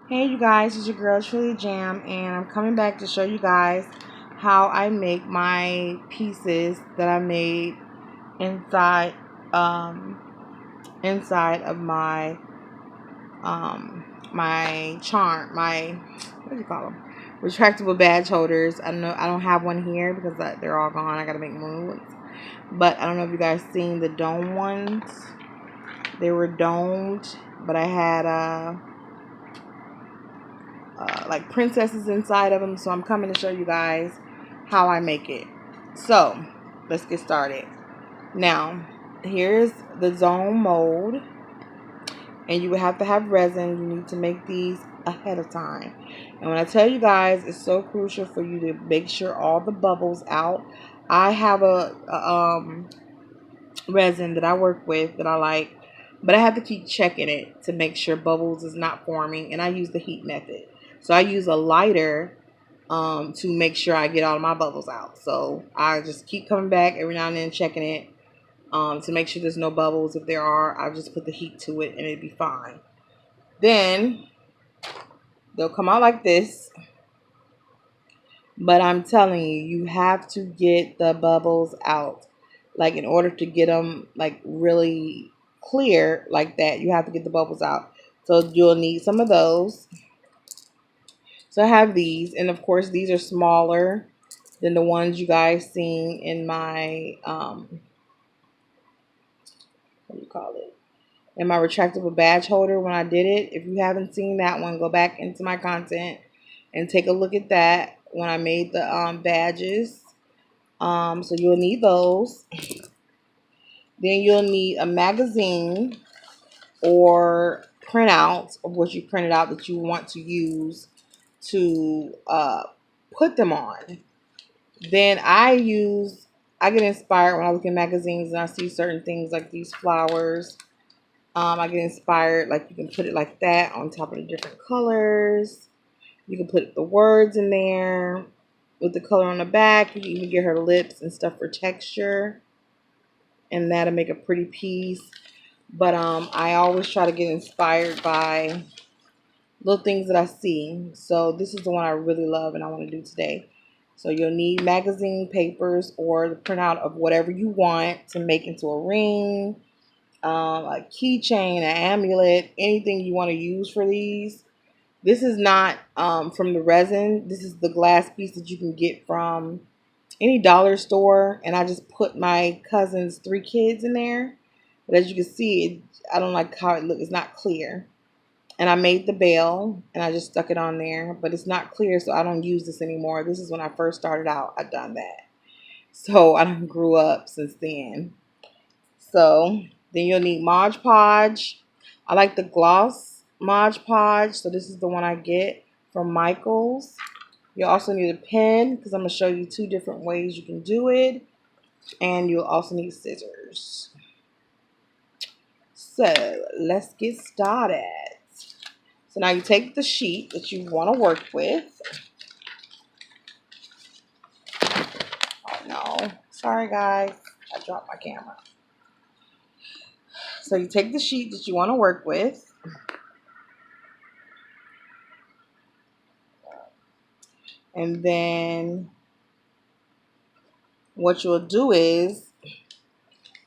Hey you guys, it's your girl Truly Jam, and I'm coming back to show you guys how I make my pieces that I made inside um inside of my charm, my what do you call them, retractable badge holders. I don't have one here because they're all gone. I gotta make more ones, but I don't know if you guys seen the dome ones. They were domed, but I had like princesses inside of them. So I'm coming to show you guys how I make it. So let's get started. Now, here's the zone mold, and you would have to have resin. You need to make these ahead of time. And when I tell you guys, it's so crucial for you to make sure all the bubbles out. I have a resin that I work with that I like, but I have to keep checking it to make sure bubbles is not forming, and I use the heat method. So I use a lighter to make sure I get all of my bubbles out. So I just keep coming back every now and then checking it to make sure there's no bubbles. If there are, I'll just put the heat to it and it'll be fine. Then they'll come out like this, but I'm telling you, you have to get the bubbles out. Like, in order to get them like really clear like that, you have to get the bubbles out. So you'll need some of those. So I have these, and of course these are smaller than the ones you guys seen in my what do you call it? In my retractable badge holder when I did it. If you haven't seen that one, go back into my content and take a look at that when I made the badges. So you'll need those. Then you'll need a magazine or printouts of what you printed out that you want to use to put them on. Then I get inspired when I look in magazines and I see certain things like these flowers. I get inspired, like you can put it like that on top of the different colors. You can put the words in there with the color on the back. You can even get her lips and stuff for texture, and that'll make a pretty piece. But I always try to get inspired by little things that I see. So this is the one I really love and I want to do today. So you'll need magazine papers or the printout of whatever you want to make into a ring, a keychain, an amulet, anything you want to use for these. This is not from the resin. This is the glass piece that you can get from any dollar store. And I just put my cousin's 3 kids in there. But as you can see, I don't like how it looks. It's not clear. And I made the bell and I just stuck it on there. But it's not clear, so I don't use this anymore. This is when I first started out. I done that. So I done grew up since then. So then you'll need Mod Podge. I like the gloss Mod Podge, so this is the one I get from Michaels. You'll also need a pen because I'm going to show you 2 different ways you can do it. And you'll also need scissors. So let's get started. So now you take the sheet that you want to work with. Oh no, sorry guys, I dropped my camera. So you take the sheet that you want to work with. And then what you'll do is,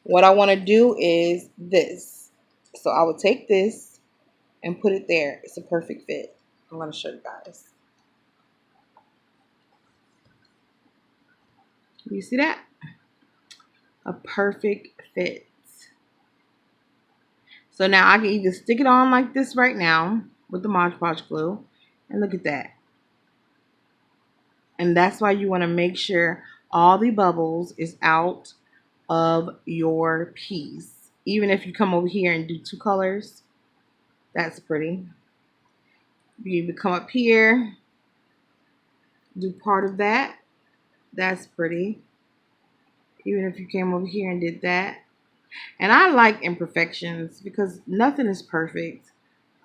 what I want to do is this. So I will take this and put it there. It's a perfect fit. I'm going to show you guys. You see that? A perfect fit. So now I can either stick it on like this right now with the Mod Podge glue. And look at that. And that's why you want to make sure all the bubbles is out of your piece. Even if you come over here and do 2 colors, that's pretty. You even come up here, do part of that, that's pretty. Even if you came over here and did that. And I like imperfections because nothing is perfect.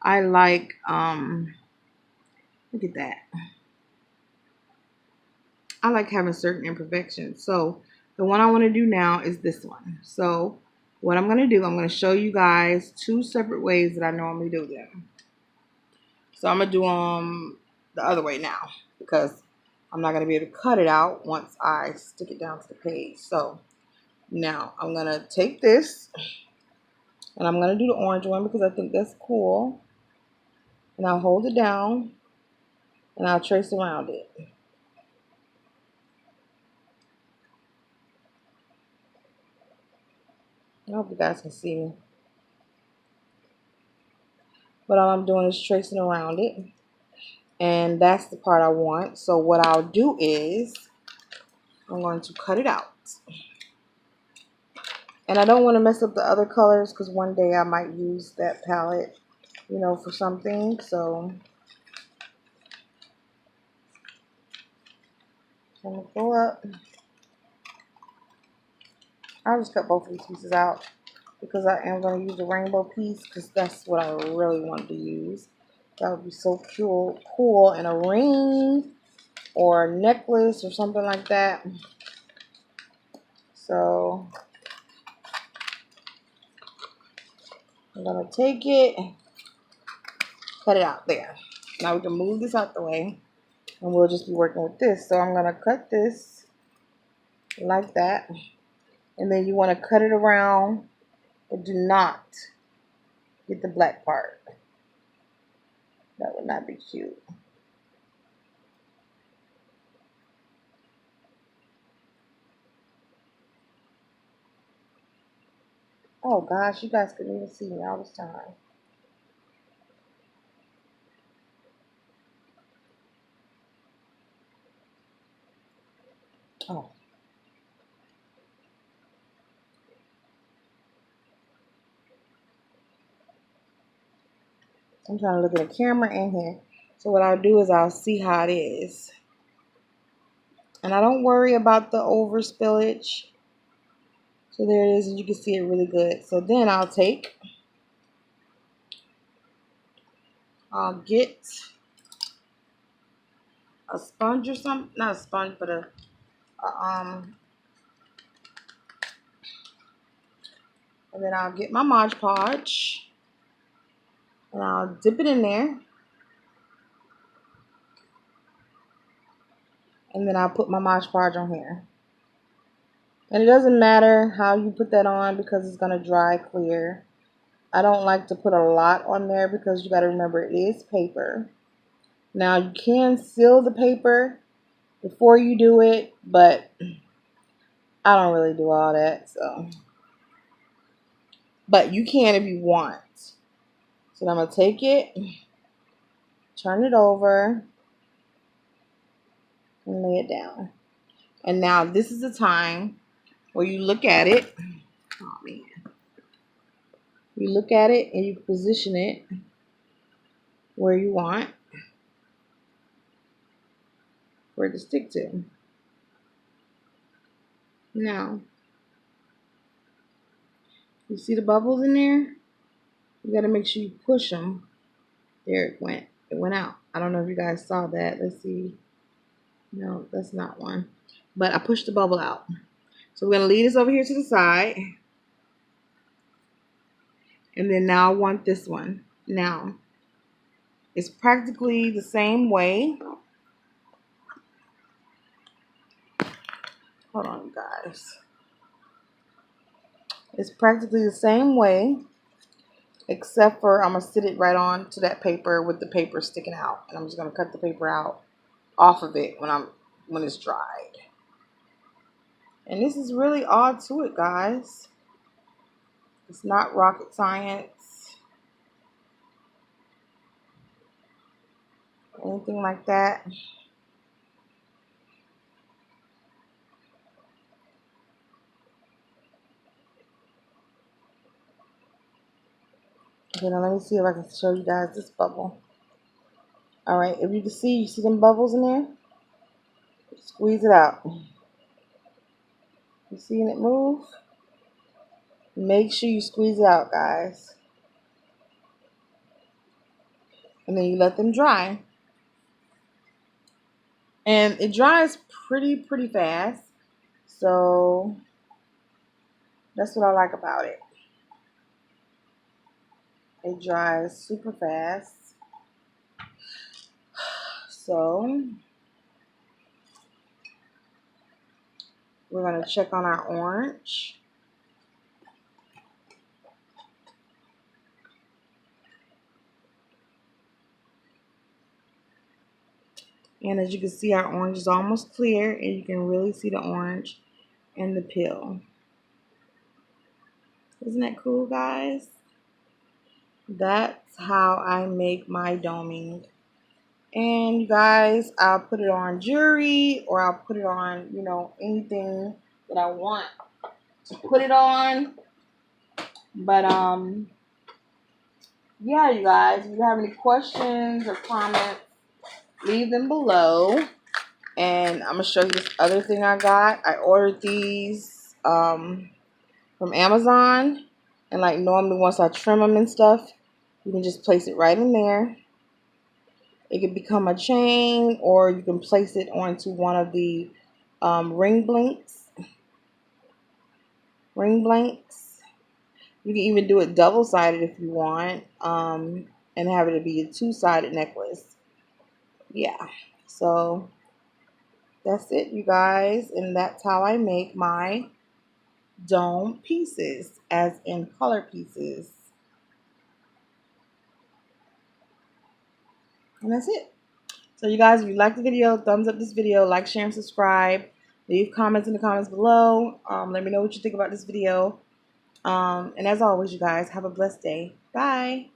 I like, look at that. I like having certain imperfections. So the one I want to do now is this one. So what I'm going to do, I'm going to show you guys 2 separate ways that I normally do them. So I'm going to do the other way now because I'm not going to be able to cut it out once I stick it down to the page. So now I'm going to take this and I'm going to do the orange one because I think that's cool. And I'll hold it down and I'll trace around it. I hope you guys can see me. But all I'm doing is tracing around it. And that's the part I want. So what I'll do is I'm going to cut it out. And I don't want to mess up the other colors because one day I might use that palette, you know, for something. So I'm going to go up. I'll just cut both of these pieces out because I am going to use the rainbow piece because that's what I really wanted to use. That would be so cool in a ring or a necklace or something like that. So I'm going to take it, cut it out there. Now we can move this out the way and we'll just be working with this. So I'm going to cut this like that. And then you want to cut it around, but do not get the black part. That would not be cute. Oh gosh, you guys couldn't even see me all this time. Oh. I'm trying to look at the camera in here. So what I'll do is I'll see how it is. And I don't worry about the over spillage. So there it is, and you can see it really good. So then I'll get a sponge or something. Not a sponge, but and then I'll get my Mod Podge. And I'll dip it in there. And then I'll put my Mod Podge on here. And it doesn't matter how you put that on because it's going to dry clear. I don't like to put a lot on there because you got to remember it is paper. Now you can seal the paper before you do it, but I don't really do all that. So, but you can if you want. So I'm going to take it, turn it over, and lay it down. And now this is the time where you look at it. Oh man. You look at it and you position it where you want for it to stick to. Now, you see the bubbles in there? You got to make sure you push them. There it went. It went out. I don't know if you guys saw that. Let's see. No, that's not one. But I pushed the bubble out. So we're going to leave this over here to the side. And then now I want this one. Now, it's practically the same way. Hold on, guys. It's practically the same way, except for I'm going to sit it right on to that paper with the paper sticking out. And I'm just going to cut the paper out off of it when it's dried. And this is really all to it, guys. It's not rocket science. Anything like that. Okay, now let me see if I can show you guys this bubble. Alright, if you can see, you see them bubbles in there? Squeeze it out. You seeing it move? Make sure you squeeze it out, guys. And then you let them dry. And it dries pretty fast. So that's what I like about it. It dries super fast. So we're going to check on our orange. And as you can see, our orange is almost clear, and you can really see the orange in the peel. Isn't that cool, guys? That's how I make my doming. And you guys, I'll put it on jewelry, or I'll put it on, you know, anything that I want to put it on. But yeah, you guys, if you have any questions or comments, leave them below. And I'm gonna show you this other thing I got. I ordered these from Amazon, and like normally once I trim them and stuff, you can just place it right in there. It can become a chain, or you can place it onto one of the ring blanks. You can even do it double-sided if you want, and have it be a two-sided necklace. Yeah, so that's it, you guys, and that's how I make my dome pieces, as in color pieces. And that's it. So you guys, if you like the video, thumbs up this video, like, share, and subscribe. Leave comments in the comments below. Let me know what you think about this video. And as always, you guys, have a blessed day. Bye.